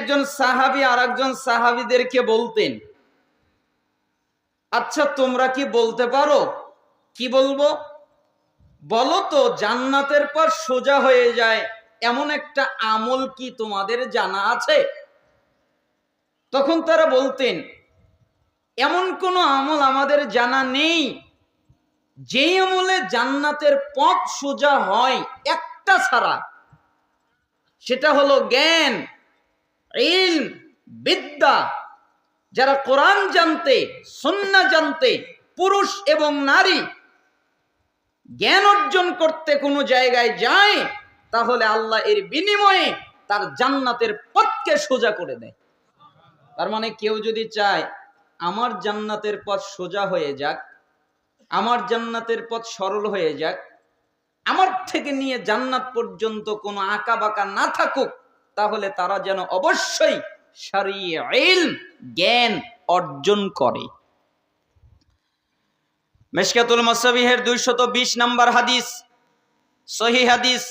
একজন সাহাবী আরেকজন সাহাবীদেরকে বলতেন, আচ্ছা তোমরা কি বলতে পারো? কি বলবো? বলো তো, জান্নাতের পর সোজা হয়ে যায় এমন একটা আমল কি তোমাদের জানা আছে? তখন তারা বলতেন, এমন কোনো আমল আমাদের জানা নেই যেই আমলে জান্নাতের পথ সোজা হয়, একটা ছাড়া। সেটা হলো জ্ঞান, ইলম, বিদ্যা। যারা কোরআন জানতে, সুন্নাহ জানতে, পুরুষ এবং নারী জ্ঞান অর্জন করতে কোনো জায়গায় যায়, তাহলে আল্লাহ এর বিনিময়ে তার জান্নাতের পথকে সোজা করে দেয়। তার মানে কেউ যদি চায় আমার জান্নাতের পথ সোজা হয়ে যাক, আমার জান্নাতের পথ সরল হয়ে যাক, আমার থেকে নিয়ে জান্নাত পর্যন্ত কোনো আঁকা বাঁকা না থাকুক, তাহলে তারা যেন অবশ্যই শরীয়ত ইলম, জ্ঞান অর্জন করে। মিশকাতুল মাসাবিহের 220 নম্বর হাদিস, সহিহ হাদিস।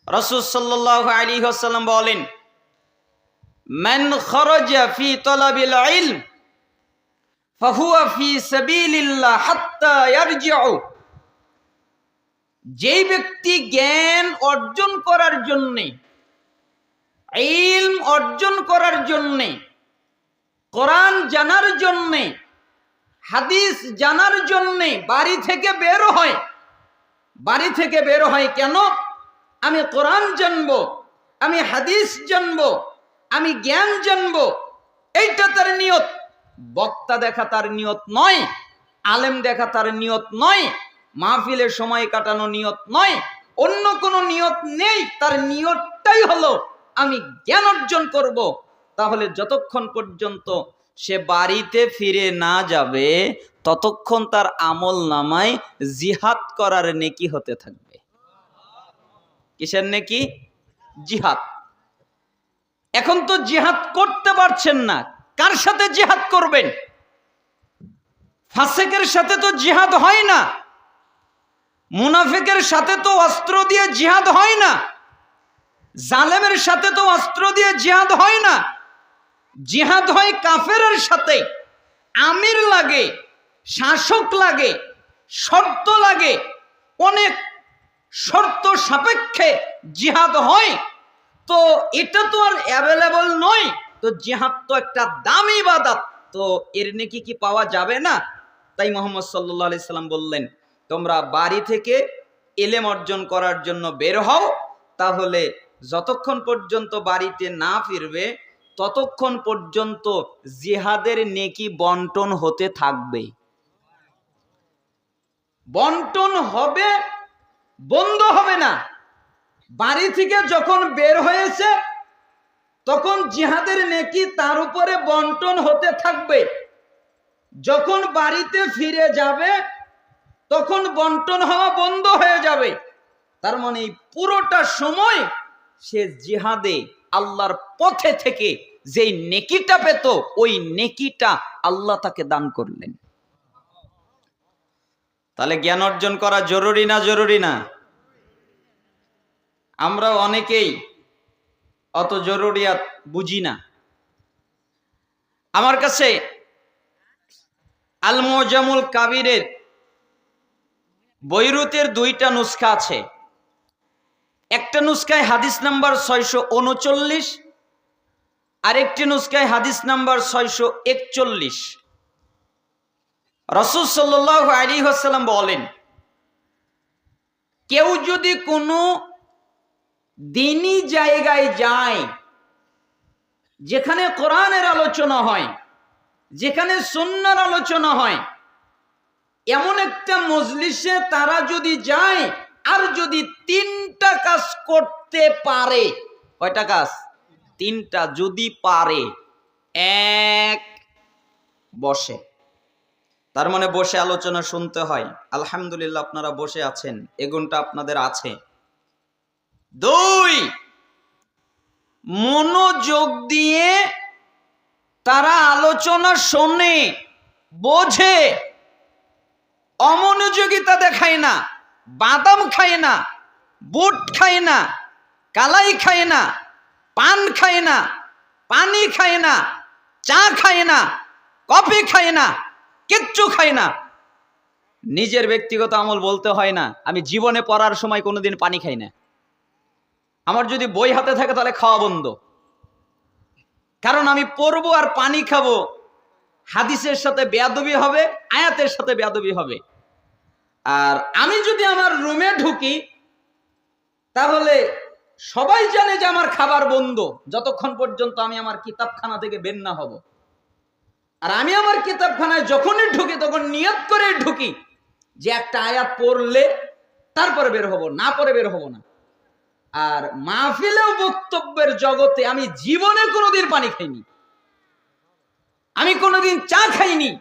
রাসূল সাল্লাল্লাহু আলাইহি ওয়াসাল্লাম বলেন, মান খারাজা ফি তালাবিল ইলম ফাহুয়া ফি সাবিলিল্লাহ হাত্তা ইয়ারজিউ। যেই ব্যক্তি জ্ঞান অর্জন করার জন্যে, ইলম অর্জন করার জন্যে, কোরআন জানার জন্যে, হাদিস জানার জন্যে বাড়ি থেকে বের হয়। বাড়ি থেকে বের হয় কেন? আমি কোরআন জানবো, আমি হাদিস জানবো, আমি জ্ঞান জানবো, এইটা তার নিয়ত। বক্তা দেখা তার নিয়ত নয়, আলেম দেখা তার নিয়ত নয়, মাহফিলের সময় কাটানো নিয়ত নয়, অন্য কোনো নিয়ত নেই। তার নিয়তটাই হলো আমি জ্ঞান অর্জন করব। তাহলে যতক্ষণ পর্যন্ত সে বাড়িতে ফিরে না যাবে, ততক্ষণ তার আমল নামায় জিহাদ করার নেকি হতে থাকবে। কিসের নেকি? জিহাদ। এখন তো জিহাদ করতে পারছেন না, কার সাথে জিহাদ করবেন? ফাসিকের সাথে তো জিহাদ হয় না, মুনাফিকের সাথে তো অস্ত্র দিয়ে জিহাদ হয় না, জালেমের সাথে তো অস্ত্র দিয়ে জিহাদ হয় না। জিহাদ হয় কাফেরের সাথে। আমির লাগে, শাসক লাগে, শর্ত লাগে, অনেক শর্ত সাপেক্ষে জিহাদ হয়। তো এটা তো আর অ্যাভেলেবল নয়। তো জিহাদ তো একটা দামি ইবাদত, তো এর নেকি কি পাওয়া যাবে না? তাই মুহাম্মদ সাল্লাল্লাহু আলাইহি সাল্লাম বললেন, তোমরা বাড়ি থেকে ইলম অর্জন করার জন্য বের হও, তাহলে যতক্ষণ পর্যন্ত বাড়িতে না ফিরবে ততক্ষণ পর্যন্ত জিহাদের নেকি বন্টন হতে থাকবে। বন্টন হবে, বন্ধ হবে না। বাড়ি থেকে যখন বের হয়েছে তখন জিহাদের নেকি তার উপরে বন্টন হতে থাকবে। যখন বাড়িতে ফিরে যাবে তখন বন্টন হওয়া বন্ধ হয়ে যাবে। তার মানে পুরোটা সময় সে জিহাদে আল্লাহর পথে থেকে যেই নেকিটা পেত, ওই নেকিটা আল্লাহ তাকে দান করলেন। তাহলে জ্ঞান অর্জন করা জরুরি না জরুরি না? আমরা অনেকেই অত জরুরিয়াত বুঝি না। আমার কাছে আল মুজামুল কাবিরের বৈরুতের 2টা নুসখা আছে। একটা নুসখায় হাদিস নাম্বার 639, আরেকটি নুসখায় হাদিস নাম্বার 641। রাসূল সাল্লাল্লাহু আলাইহি ওয়াসাল্লাম বলেন, কেউ যদি কোনো দ্বীনি জায়গায় যায়, যেখানে কোরআনের আলোচনা হয়, যেখানে সুন্নাহর আলোচনা হয়, এমন একটা মজলিসে তারা যদি যায় আর যদি 3টা কাজ করতে পারে, কয়টা কাজ? 3টা যদি পারে। 1, বসে। তার মানে বসে আলোচনা শুনতে হয়। আলহামদুলিল্লাহ আপনারা বসে আছেন, এ গুণটা আপনাদের আছে। 2, মনোযোগ দিয়ে তারা আলোচনা শোনে, বোঝে, অমনোযোগিতা দেখায় না, বাদাম খায় না, বুট খায় না, কালাই খায় না, পান খায় না, পানি খায় না, চা খায় না, কফি খায় না, কিচ্ছু খায় না। নিজের ব্যক্তিগত আমল বলতে হয় না, আমি জীবনে পড়ার সময় কোনোদিন পানি খাই না। আমার যদি বই হাতে থাকে তাহলে খাওয়া বন্ধ, কারণ আমি পড়বো আর পানি খাবো, হাদিসের সাথে বেয়াদবি হবে, আয়াতের সাথে বেয়াদবি হবে। আর আমি যদি আমার রুমে ঢুকি তাহলে সবাই জানে যে আমার খাবার বন্ধ যতক্ষণ পর্যন্ত আমি আমার কিতাবখানা থেকে বের না হব। আর আমি আমার কিতাবখানায় যখনই ঢুকি তখন নিয়ত করে ঢুকি যে একটা আয়াত পড়লে তারপরে বের হব, না পড়ে বের হব না। আর মাহফিলেও বক্তব্যের জগতে আমি জীবনে কোনোদিন পানি খাইনি, আমি কোনোদিন চা খাইনি,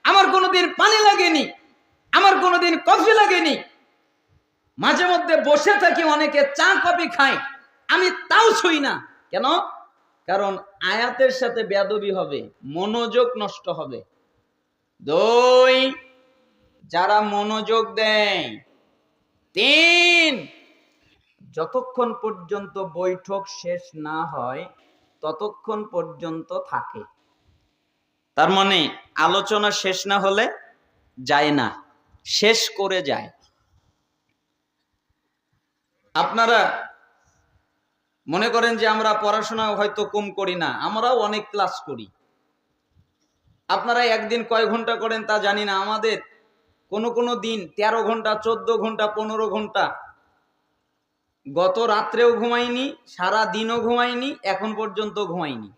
আমার কোনোদিন পানি লাগেনি, আমার কোনোদিন কফি লাগেনি। মাঝে মধ্যে বসে থাকি, অনেকে চা কফি খায়, আমি তাও ছুঁই না। কেন? কারণ আয়াতের সাথে বেয়াদবি হবে, মনোযোগ নষ্ট হবে। দুই, যারা মনোযোগ দেয়। তিন, যতক্ষণ পর্যন্ত বৈঠক শেষ না হয় ততক্ষণ পর্যন্ত থাকে। তার মানে আলোচনা শেষ না হলে যায় না, শেষ করে যায়। আপনারা মনে করেন যে আমরা পড়াশোনা হয়তো কম করি না, আমরাও অনেক ক্লাস করি। আপনারা একদিন কয় ঘন্টা করেন তা জানি না, আমাদের কোনো দিন 13 ঘন্টা, 14 ঘন্টা, 15 ঘন্টা। গত রাত্রেও ঘুমাইনি, সারা দিনও ঘুমাইনি, এখন পর্যন্ত ঘুমাইনি।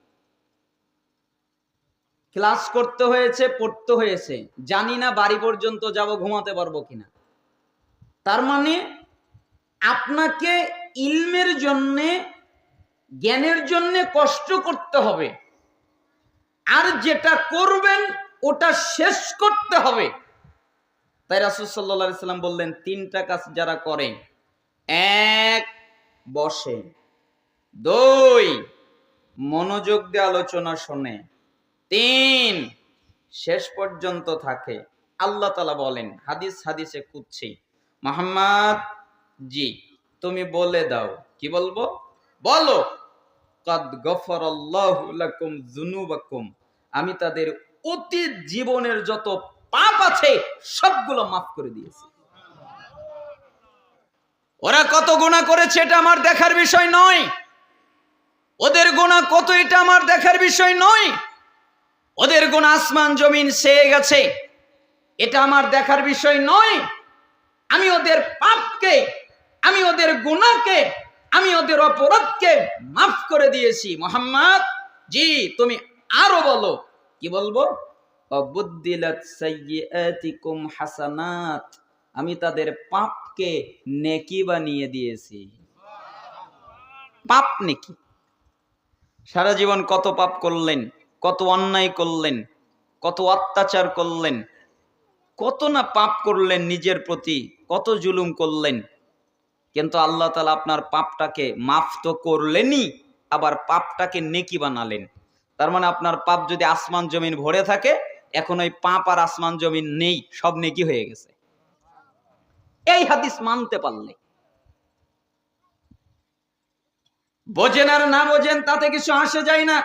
ক্লাস করতে হয়েছে, পড়তে হয়েছে, জানি না বাড়ি পর্যন্ত যাব, ঘুমাতে পারবো কিনা। তার মানে আপনাকে ইলমের জন্যে, জ্ঞানের জন্যে কষ্ট করতে হবে, আর যেটা করবেন ওটা শেষ করতে হবে। তাই রাসূল সাল্লাল্লাহু আলাইহি সাল্লাম বললেন, 3টা কাজ যারা করে, 1 বসে, 2 মনোযোগ দিয়ে আলোচনা শোনে, 3 শেষ পর্যন্ত থাকে। আল্লাহ তাআলা বলেন হাদিসে কুদসি, মুহাম্মদ জি তুমি বলে দাও। কি বলবো? বলো, কাদ গফারাল্লাহু লাকুম যুনুবাকুম, আমি তাদের অতীত জীবনের যত পাপ আছে সবগুলো মাফ করে দিয়েছি। ওরা কত গুনাহ করেছে এটা আমার দেখার বিষয় নয়, ওদের গুনাহ কত এটা আমার দেখার বিষয় নয়, ওদের গুনাহ আসমান জমিন ছেয়ে গেছে এটা আমার দেখার বিষয় নয়। আমি ওদের পাপকে, আমি ওদের গুনাহকে, আমি ওদের অপরাধকে মাফ করে দিয়েছি। মুহাম্মদ জি তুমি আরো বলো। কি বলবো? অবুদ্দিলাত সাইয়্যাতিকুম হাসানাত, আমি তাদের পাপকে নেকি বানিয়ে দিয়েছি। পাপ নেকি। সারা জীবন কত পাপ করলেন, কত অন্যায় করলেন, কত অত্যাচার করলেন, কত না পাপ করলেন, নিজের প্রতি কত জুলুম করলেন, কিন্তু আল্লাহ তাআলা আপনার পাপটাকে মাফ তো করলেনই, আবার পাপটাকে নেকি বানালেন। তার মানে আপনার পাপ যদি আসমান জমিন ভরে থাকে, এখন ওই পাপ আর আসমান জমিন নেই, সব নেকি হয়ে গেছে। এই হাদিস মানতে পারলে, বোঝেন আর না বোঝেন তাতে কিছু আসে যায় না।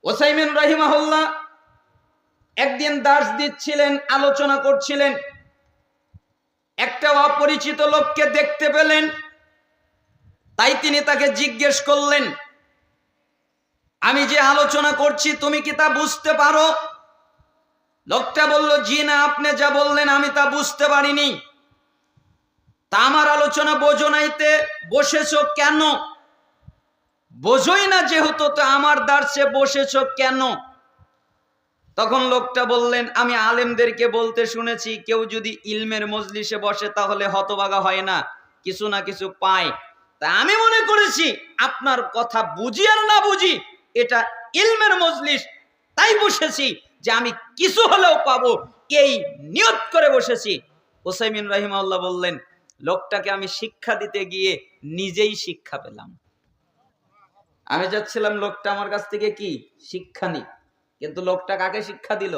উসাইমিন রাহিমাহুল্লাহ একদিন দার্স দিচ্ছিলেন, আলোচনা করছিলেন, একটা অপরিচিত লোককে দেখতে পেলেন, তাই তিনি তাকে জিজ্ঞেস করলেন, আমি যে আলোচনা করছি তুমি কি তা বুঝতে পারো? লোকটা বলল, জি না, আপনি যা বললেন আমি তা বুঝতে পারিনি। তা আমার আলোচনা বোঝো নাইতে বসেছো কেন? বোঝোই না যেহেতু, তো আমার দার্সে বসেছো কেন? তখন লোকটা বললেন, আমি আলেমদেরকে বলতে শুনেছি কেউ যদি ইলমের মজলিসে বসে তাহলে হতভাগা হয় না, কিছু না কিছু পায়। তা আমি মনে করেছি আপনার কথা বুঝি আর না বুঝি এটা ইলমের মজলিস, তাই বসেছি যে আমি কিছু হলেও পাবো, এই নিয়ত করে বসেছি। উসাইমিন রাহিমাহুল্লাহ বললেন, লোকটাকে আমি শিক্ষা দিতে গিয়ে নিজেই শিক্ষা পেলাম। আমি যাচ্ছিলাম লোকটা আমার কাছ থেকে কি শিক্ষা নিক, কিন্তু লোকটা কাকে শিক্ষা দিল?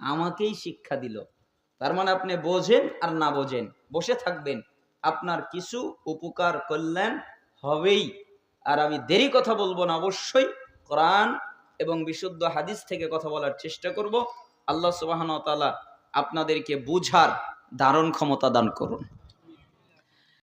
আমাকেই শিক্ষা দিল। তার মানে আপনি বোঝেন আর না বোঝেন, বসে থাকবেন, আপনার কিছু উপকার কল্যাণ হবেই। আর আমি দেরি কথা বলবো না, অবশ্যই কোরআন এবং বিশুদ্ধ হাদিস থেকে কথা বলার চেষ্টা করব। আল্লাহ সুবহানাহু ওয়া তাআলা আপনাদেরকে বুঝার ধারণ ক্ষমতা দান করুন।